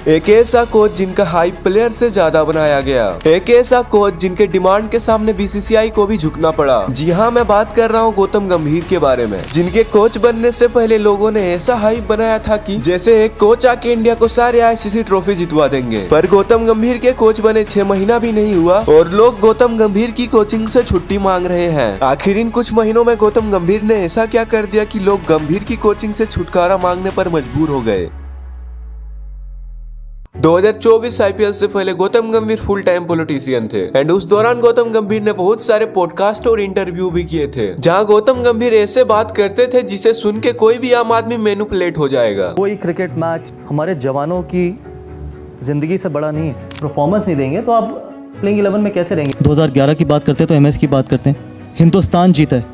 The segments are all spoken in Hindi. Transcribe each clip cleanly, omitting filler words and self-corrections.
एक ऐसा कोच जिनका हाइप प्लेयर से ज्यादा बनाया गया, एक ऐसा कोच जिनके डिमांड के सामने बीसीसीआई को भी झुकना पड़ा। जी हाँ, मैं बात कर रहा हूँ गौतम गंभीर के बारे में, जिनके कोच बनने से पहले लोगों ने ऐसा हाइप बनाया था कि जैसे एक कोच आके इंडिया को सारे आईसीसी ट्रॉफी जितवा देंगे। पर गौतम गंभीर के कोच बने 6 महीना भी नहीं हुआ और लोग गौतम गंभीर की कोचिंग से छुट्टी मांग रहे हैं। आखिर इन कुछ महीनों में गौतम गंभीर ने ऐसा क्या कर दिया कि लोग गंभीर की कोचिंग से छुटकारा मांगने पर मजबूर हो गए। 2024 आईपीएल से पहले गौतम गंभीर फुल टाइम पॉलिटिशियन थे एंड उस दौरान गौतम गंभीर ने बहुत सारे पॉडकास्ट और इंटरव्यू भी किए थे, जहां गौतम गंभीर ऐसे बात करते थे जिसे सुन के कोई भी आम आदमी मैनिपुलेट हो जाएगा। कोई क्रिकेट मैच हमारे जवानों की जिंदगी से बड़ा नहीं है। परफॉर्मेंस नहीं देंगे तो आप प्लेइंग 11 में कैसे रहेंगे। 2011 की बात करते हैं तो एमएस की बात करते हैं। हिंदुस्तान जीता है,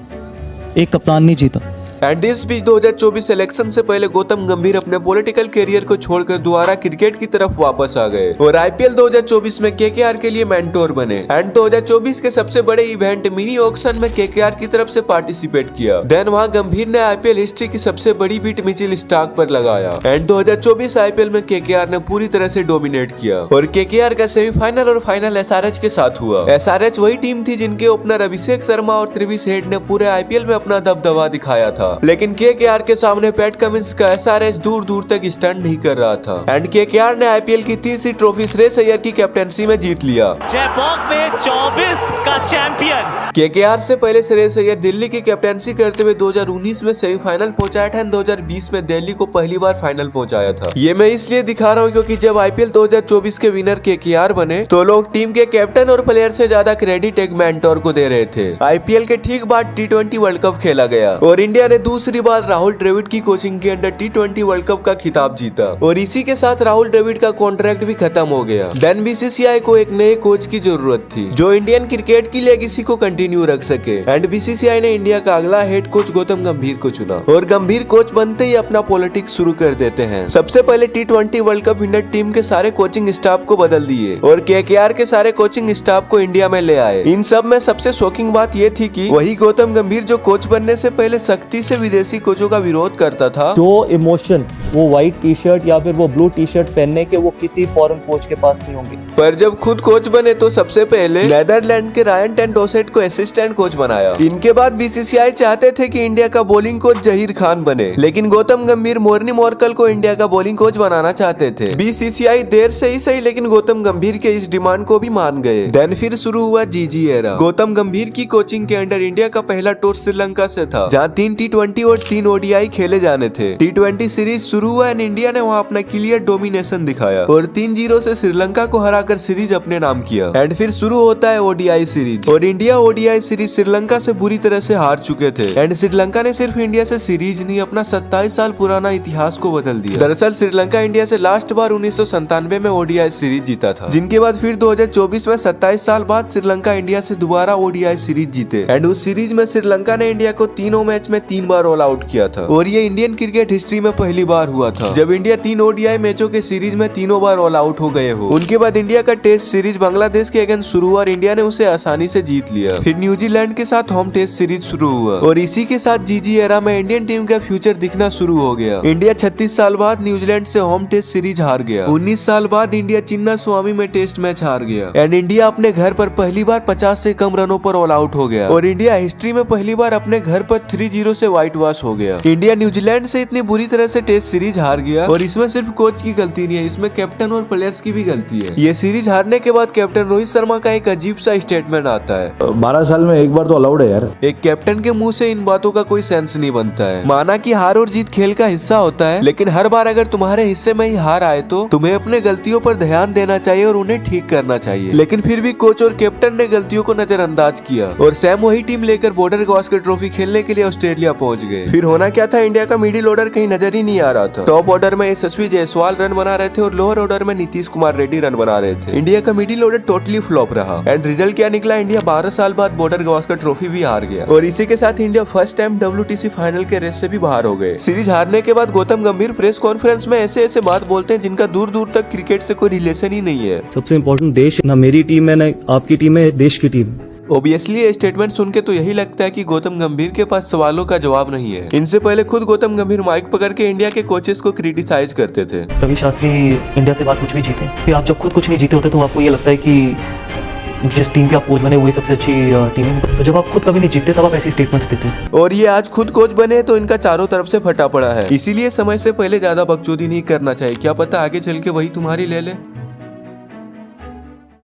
एक कप्तान नहीं जीता। एंड इस बीच 2024 इलेक्शन से पहले गौतम गंभीर अपने पॉलिटिकल करियर को छोड़कर दोबारा क्रिकेट की तरफ वापस आ गए और आईपीएल 2024 में केकेआर के लिए मेंटोर बने एंड 2024 के सबसे बड़े इवेंट मिनी ऑक्शन में केकेआर की तरफ से पार्टिसिपेट किया। देन वहां गंभीर ने आईपीएल हिस्ट्री की सबसे बड़ी बीट मिचेल स्टार्क पर लगाया एंड 2024 आईपीएल में केकेआर ने पूरी तरह से डोमिनेट किया और केकेआर का सेमीफाइनल और फाइनल एसआरएच के साथ हुआ। एसआरएच वही टीम थी जिनके ओपनर अभिषेक शर्मा और त्रिवी सेठ ने पूरे आईपीएल में अपना दबदबा दिखाया था, लेकिन केकेआर के सामने पैट कमिंस का एसआरएच दूर दूर तक स्टैंड नहीं कर रहा था एंड केकेआर ने आईपीएल की तीसरी ट्रॉफी श्रेयस अय्यर की कैप्टेंसी में जीत लिया। चेपॉक में 24 का चैंपियन। केकेआर से पहले श्रेयस अय्यर दिल्ली की कैप्टेंसी करते हुए 2019 में सेमीफाइनल पहुंचाया था, 2020 में दिल्ली को पहली बार फाइनल पहुंचाया था। ये मैं इसलिए दिखा रहा हूँ क्योंकि जब आईपीएल 2024 के विनर केकेआर बने तो लोग टीम के कैप्टन और प्लेयर से ज्यादा क्रेडिट एक मेंटोर को दे रहे थे। आईपीएल के ठीक बाद टी20 वर्ल्ड कप खेला गया और इंडिया ने दूसरी बार राहुल द्रविड़ की कोचिंग के अंडर टी20 वर्ल्ड कप का खिताब जीता और इसी के साथ राहुल द्रविड़ का कॉन्ट्रैक्ट भी खत्म हो गया। देन बीसीसीआई को एक नए कोच की जरूरत थी जो इंडियन क्रिकेट की लेगेसी को कंटिन्यू रख सके एंड बीसीसीआई ने इंडिया का अगला हेड कोच गौतम गंभीर को चुना और गंभीर कोच बनते ही अपना पॉलिटिक्स शुरू कर देते हैं। सबसे पहले टी20 वर्ल्ड कप विनर टीम के सारे कोचिंग स्टाफ को बदल दिए और केकेआर के सारे कोचिंग स्टाफ को इंडिया में ले आए। इन सब में सबसे शॉकिंग बात ये थी कि वही गौतम गंभीर जो कोच बनने से पहले सख्ती से विदेशी कोचों का विरोध करता था। जो इमोशन वो व्हाइट टी शर्ट या फिर वो ब्लू टी शर्ट पहनने के वो किसी फॉरेन कोच के पास नहीं होंगे। पर जब खुद कोच बने तो सबसे पहले नेदरलैंड के रायन टेन डोसेट को असिस्टेंट कोच बनाया। इनके बाद बीसीसीआई चाहते थे कि इंडिया का बॉलिंग कोच जहीर खान बने, लेकिन गौतम गंभीर मोर्नी मोरकल को इंडिया का बॉलिंग कोच बनाना चाहते थे। बीसीसीआई देर से ही सही लेकिन गौतम गंभीर के इस डिमांड को भी मान गए। देन फिर शुरू हुआ जीजी एरा। गौतम गंभीर की कोचिंग के अंडर इंडिया का पहला टूर श्रीलंका से था जहाँ 3 टी20 और 3 ओडीआई खेले जाने थे। टी20 सीरीज शुरू हुआ एंड इंडिया ने वहां अपना क्लियर डोमिनेशन दिखाया और 3-0 से श्रीलंका को हराकर सीरीज अपने नाम किया एंड फिर शुरू होता है ओडीआई सीरीज और इंडिया ओडीआई सीरीज श्रीलंका से बुरी तरह से हार चुके थे एंड श्रीलंका ने सिर्फ इंडिया से सीरीज नहीं अपना 27 साल पुराना इतिहास को बदल दिया। दरअसल श्रीलंका इंडिया से लास्ट बार 1997 में ओडीआई सीरीज जीता था, जिनके बाद फिर 2024 में 27 साल बाद श्रीलंका इंडिया से दोबारा ओडीआई सीरीज जीते एंड उस सीरीज में श्रीलंका ने इंडिया को तीनों मैच में 3 बार ऑल आउट किया था और ये इंडियन क्रिकेट हिस्ट्री में पहली बार हुआ था जब इंडिया 3 ओडीआई मैचों के सीरीज में तीनों बार ऑल आउट हो गए हो। उनके बाद इंडिया का टेस्ट सीरीज बांग्लादेश के अगेंस्ट शुरू हुआ और इंडिया ने उसे आसानी से जीत लिया। फिर न्यूजीलैंड के साथ होम टेस्ट सीरीज शुरू हुआ और इसी के साथ जीजी एरा में इंडियन टीम का फ्यूचर दिखना शुरू हो गया। इंडिया 36 साल बाद न्यूजीलैंड से होम टेस्ट सीरीज हार गया। 19 साल बाद इंडिया चिन्ना स्वामी में टेस्ट मैच हार गया एंड इंडिया अपने घर पर पहली बार 50 से कम रनों पर ऑल आउट हो गया और इंडिया हिस्ट्री में पहली बार अपने घर पर 3-0 से व्हाइट वॉश हो गया। इंडिया न्यूजीलैंड से इतनी बुरी तरह से टेस्ट सीरीज हार गया और इसमें सिर्फ कोच की गलती नहीं है, इसमें कैप्टन और प्लेयर्स की भी गलती है। ये सीरीज हारने के बाद कैप्टन रोहित शर्मा का एक अजीब सा स्टेटमेंट आता है, 12 साल में एक बार तो अलाउड है यार। एक कैप्टन के मुंह से इन बातों का कोई सेंस नहीं बनता है। माना कि हार और जीत खेल का हिस्सा होता है, लेकिन हर बार अगर तुम्हारे हिस्से में ही हार आए तो तुम्हें अपने गलतियों पर ध्यान देना चाहिए और उन्हें ठीक करना चाहिए। लेकिन फिर भी कोच और कैप्टन ने गलतियों को नजरअंदाज किया और सैम वही टीम लेकर बॉर्डर गावस्कर ट्रॉफी खेलने के लिए ऑस्ट्रेलिया पहुंच गए। फिर होना क्या था, इंडिया का मिडिल ऑर्डर कहीं नजर ही नहीं आ रहा था। टॉप ऑर्डर में यशस्वी जायसवाल रन बना रहे थे और लोअर ऑर्डर में नीतीश कुमार रेड्डी रन बना रहे थे। इंडिया का मिडिल ऑर्डर टोटली फ्लॉप रहा एंड रिजल्ट क्या निकला, इंडिया 12 साल बाद बॉर्डर गावस्कर ट्रॉफी भी हार गया और इसी के साथ India first time WTC final के रेस से भी बाहर हो गए। सीरीज हारने के बाद गौतम गंभीर प्रेस कॉन्फ्रेंस में ऐसे ऐसे बात बोलते हैं जिनका दूर दूर तक क्रिकेट से कोई रिलेशन ही नहीं है। सबसे इम्पोर्टेंट देश, ना मेरी टीम है ना आपकी टीम है, देश की टीम। ऑब्वियसली ये स्टेटमेंट सुन के तो यही लगता है कि गौतम गंभीर के पास सवालों का जवाब नहीं है। इनसे पहले खुद गौतम गंभीर माइक पकड़ के इंडिया के कोचेस को क्रिटिसाइज करते थे। रवि शास्त्री इंडिया से बात कुछ भी जीते, फिर आप जब खुद कुछ नहीं जीते होते तो आपको ये लगता है कि जिस टीम के आप कोच बने वही सबसे अच्छी टीम है। तो जब आप खुद कभी नहीं जीतते तब आप ऐसी स्टेटमेंट्स देते हैं। और ये आज खुद कोच बने तो इनका चारों तरफ से फटा पड़ा है। इसीलिए समय से पहले ज्यादा बकचोदी नहीं करना चाहिए, क्या पता आगे चल के वही तुम्हारी ले ले।